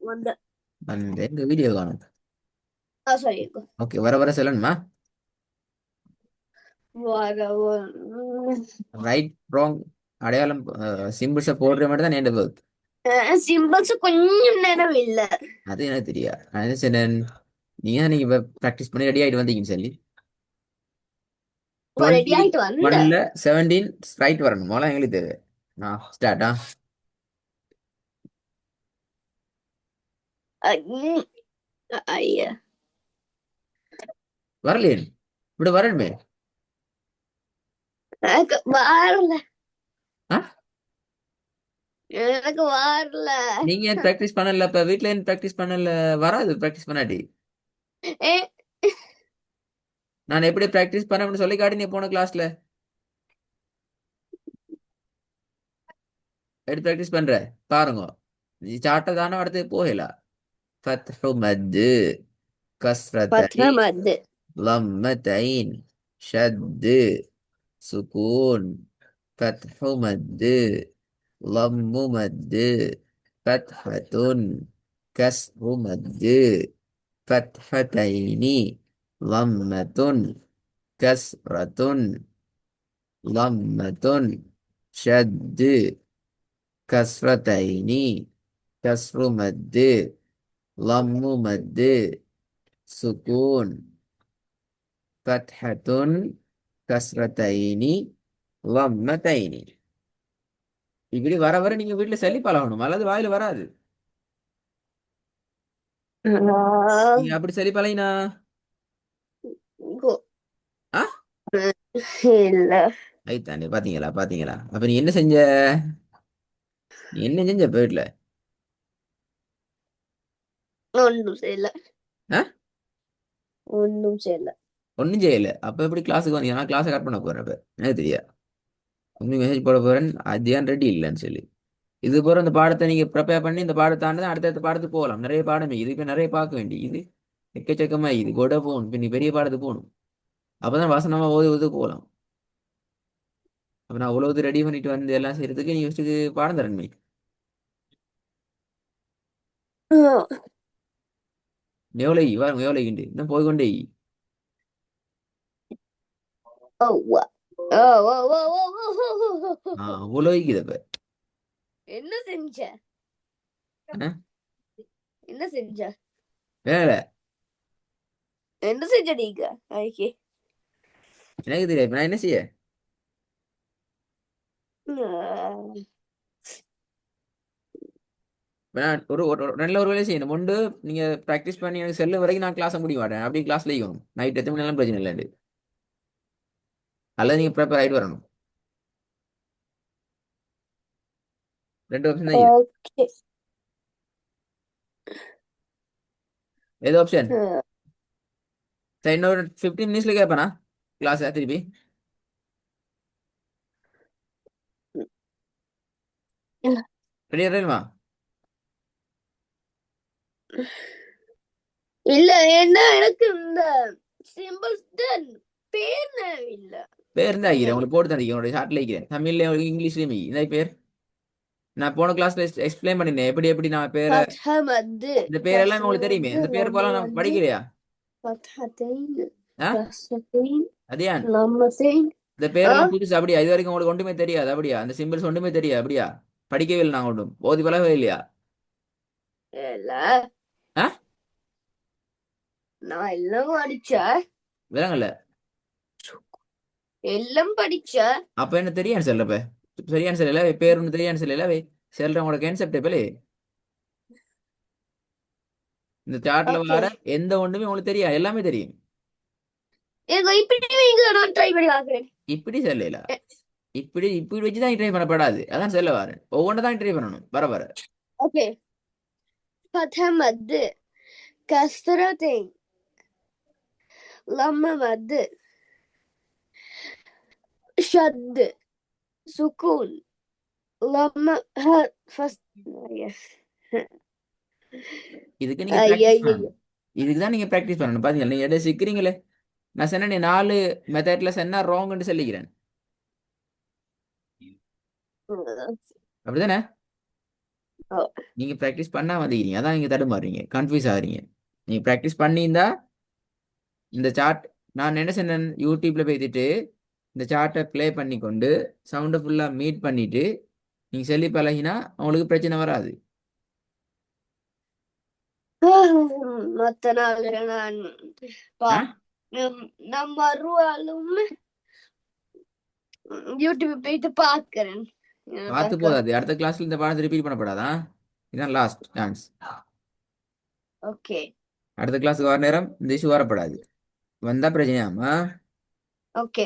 வந்து அந்த எங்க வீடியோ காணும். சொல்லியிருக்கோ ஓகே, வர வர சொல்லணுமா? ரைட் ராங் அடையாளம் சிம்பிள்ஸை போடுற மாதிரி தான் நேண்டு ஒர்க். சிம்பிள்ஸ் கொஞ்சம் நேரம் இல்ல. அது எனக்கு தெரியா. நான் என்ன சொன்னேன், நீங்க ப்ராக்டிஸ் பண்ணி ரெடி ஆகிட்டு வந்தீங்கன்னு சொல்லி இப்ப ரெடி டுவெண்ட்டி ஆயிட்டு வந்த. ஒன்ல 17 ரைட் வரணும் மொழ எங்களுக்கு தேவை. ஸ்டார்ட்டா ஐயா, வரலையே, இப்படி வரணுமே. எனக்கு வரல. ஆ, எனக்கு வரல. நீங்க ப்ராக்டிஸ் பண்ணல, இப்ப வீட்ல இருந்து ப்ராக்டிஸ் பண்ணல, வராது ப்ராக்டிஸ் பண்ணாட்டி. ஏ, நான் எப்படி ப்ராக்டிஸ் பண்ண சொல்லி காட்டி நீ போன கிளாஸ்ல எப்படி ப்ராக்டிஸ் பண்ற பாருங்க. நீ சாட்டை தானே அடுத்து போகல. ஃபத்ஹு மத்து, கஸ்ரத்தை, பத்தமது. லம்மத்தைன், ஷத்து, சுகூன், ஃபத்ஹு மத்து, லம்மு மத்து, ஃபத்ஹத்துன், கஸ்ரு மத்து, ஃபத்ஹத்தைனி, லம்மத்துன், கஸ்ரத்துன், லம்மத்துன், ஷத்து, கஸ்ரத்தைனி, கஸ்ரு மத்து, லம்மு மத்து, சுகூன், ஃபத்ஹத்துன், கஸ்ரத்தைனி, லம்மத்தைனி. இப்படி வர வர நீங்க வீட்டுல சொல்லி பழகணும், அல்லது வாயில வராது. நீங்க அப்படி சொல்லி பழகினா ஆ இல்ல, ஐத்தானே, பாத்தீங்களா பாத்தீங்களா? அப்ப நீ என்ன செஞ்ச? நீ என்ன செஞ்ச இப்ப வீட்டுல? ஒன்றும் செய்யல. ஆ, ஒன்றும் செய்யல. ஒன்னும் செய்யல. அப்ப எப்படி கிளாஸுக்கு வந்தீங்க? நான் கிளாஸை கட் பண்ண போறேன். அப்ப எனக்கு தெரியா உங்க மெசேஜ் போட போறேன், அத்தியான் ரெடி இல்லைன்னு சொல்லி. இது போற இந்த பாடத்தை நீங்க ப்ரிப்பேர் பண்ணி இந்த பாடத்தாண்டு அடுத்தடுத்த பாடத்துக்கு போகலாம். நிறைய பாடமே இது, இப்ப நிறைய பார்க்க வேண்டி இது, எக்கச்சக்கமா இது கூட போகணும். இப்ப நீ பெரிய பாடத்துக்கு போகணும். அப்பதான் வசனமா ஓதி ஓது போகலாம். அப்ப நான் அவ்வளவு ரெடி பண்ணிட்டு வந்து எல்லாம் செய்யறதுக்கு நீ ஃபஸ்ட்டுக்கு பாடம் தரணுமே. எவ்வளோ வரும், எவ்வளோ இன்னும் போய்கொண்டே. ஓ, ஓ, ஓ, ஓ, ஓ. அவ்வளோ இருக்குது அப்ப. என்ன செஞ்ச? ஆ, என்ன செஞ்ச? வேலை. என்ன செஞ்ச நீங்க அன்னைக்கு? எனக்கு தெரியாது, இப்ப நான் என்ன செய்ய? இப்ப நான் நல்ல ஒரு வேலையை செய்யணும் ஒன்று. நீங்க ப்ராக்டிஸ் பண்ணி எனக்கு செல்ல வரைக்கும் நான் கிளாஸ் முடிக்க மாட்டேன். அப்படி கிளாஸ்ல இருக்கணும். நைட் எத்தனை மணி நேரம் பிரச்சனை இல்லைண்டு. அல்லது நீங்க ப்ரிப்பேர் ஆகிட்டு வரணும். ரெண்டு ஆப்ஷன் தான் இது. ஓகே. ஏதோ ஆப்ஷன். சரி, இன்னொரு 15 மினிட்ஸ்ல கேட்பேனா கிளாஸ் திருப்பி? ரெடியா ரயில்மா? இல்ல, என்ன எனக்கு இந்த சிம்பிள்ஸ் பேர் இல்ல. பேர் இருந்தா ஆகிறேன் உங்களுக்கு போட்டு தந்திக்கிறேன். உங்களுடைய ஷார்ட்ல இருக்கிறேன், தமிழ்ல இங்கிலீஷ்லயும் இந்த பேர். நான் போன கிளாஸ்ல எக்ஸ்பிளைன் பண்ணினேன் எப்படி எப்படி நான் பேரை. பத்தமது, இந்த பேரெல்லாம் உங்களுக்கு தெரியுமே. கஸ்ரமது, இந்த பேர் போல நான் லம்மது, படிக்கலையா? பத்தத்தைன், ஆ, கஸ்ரத்தைன், அதையான். லம்மத்தைன். இந்த ஆ, பேரெல்லாம் புதுசு அப்படியா? இது வரைக்கும் உங்களுக்கு ஒன்றுமே தெரியாது அப்படியா? அந்த சிம்பிள்ஸ் ஒன்றுமே தெரியாது அப்படியா? படிக்கவே இல்லை நான் ஒன்றும் போதி பழகவே இல்லையா? இல்ல, ஆ, நான் எல்லாம் படிச்சேன். விலங்கல்ல. எல்லாம் படிச்ச. அப்ப என்ன தெரியான்னு சொல்லப்ப? சரியான்னு சொல்லல, பேர் ஒன்று தெரியான்னு சொல்லல. செல்ற உங்களோட கான்செப்ட் எப்பலே இந்த சார்ட்ல ஓகே, வர எந்த ஒண்ணுமே உங்களுக்கு தெரியாது, எல்லாமே தெரியும். எனக்கு இப்படி வைங்க, நான் ட்ரை பண்ணி பார்க்கிறேன். இப்படி சொல்லல. இப்படி இப்படி வச்சுதான் ட்ரை பண்ணப்படாது. அதான் சொல்ல வரேன், ஒவ்வொன்று தான் ட்ரை பண்ணணும் வர வர. ஓகே. பத்தமது, கஸ்ரத்தைன், லம்மது, ஷத்து, சுக்கூன், லம்ம ஃபர்ஸ்ட். இதுக்கு நீங்க பிராக்டிஸ் ஐயோ. பண்ணணும். இதுக்கு தான் நீங்க பிராக்டிஸ் பண்ணணும். பாத்தீங்களா, நீங்க எதை சிக்கிறீங்களே. நான் சொன்னேன் 4 மெத்தட்ல சொன்னா ராங்னு சொல்லிக்கிறேன். அப்படிதானே? ஓ, நீங்க ப்ராக்டிஸ் பண்ணா வந்துக்கிறீங்க, அதான் நீங்க தடுமாறுறீங்க, கன்ஃபியூஸ் ஆகுறீங்க. நீங்க ப்ராக்டிஸ் பண்ணியிருந்தா இந்த சார்ட், நான் என்ன சொன்னேன், யூடியூப்ல போய்த்துட்டு இந்த சார்ட்டை ப்ளே பண்ணி கொண்டு சவுண்டை ஃபுல்லாக மீட் பண்ணிட்டு நீங்க சொல்லி பழகினா உங்களுக்கு பிரச்சனை வராது. மத்த நாள் நான் பா ஆ நம்ம மறுவாலும் யூடியூப் போயிட்டு பாக்குறேன். பார்த்து போதாது, அடுத்த கிளாஸ்ல இந்த பாடத்தை ரிப்பீட் பண்ணப்படாதான். இதுதான் லாஸ்ட் சான்ஸ். ஓகே. அடுத்த கிளாஸுக்கு வர நேரம் இந்த இஷ்யூ வரப்படாது. வந்தா பிரச்சனையாமா. ஓகே.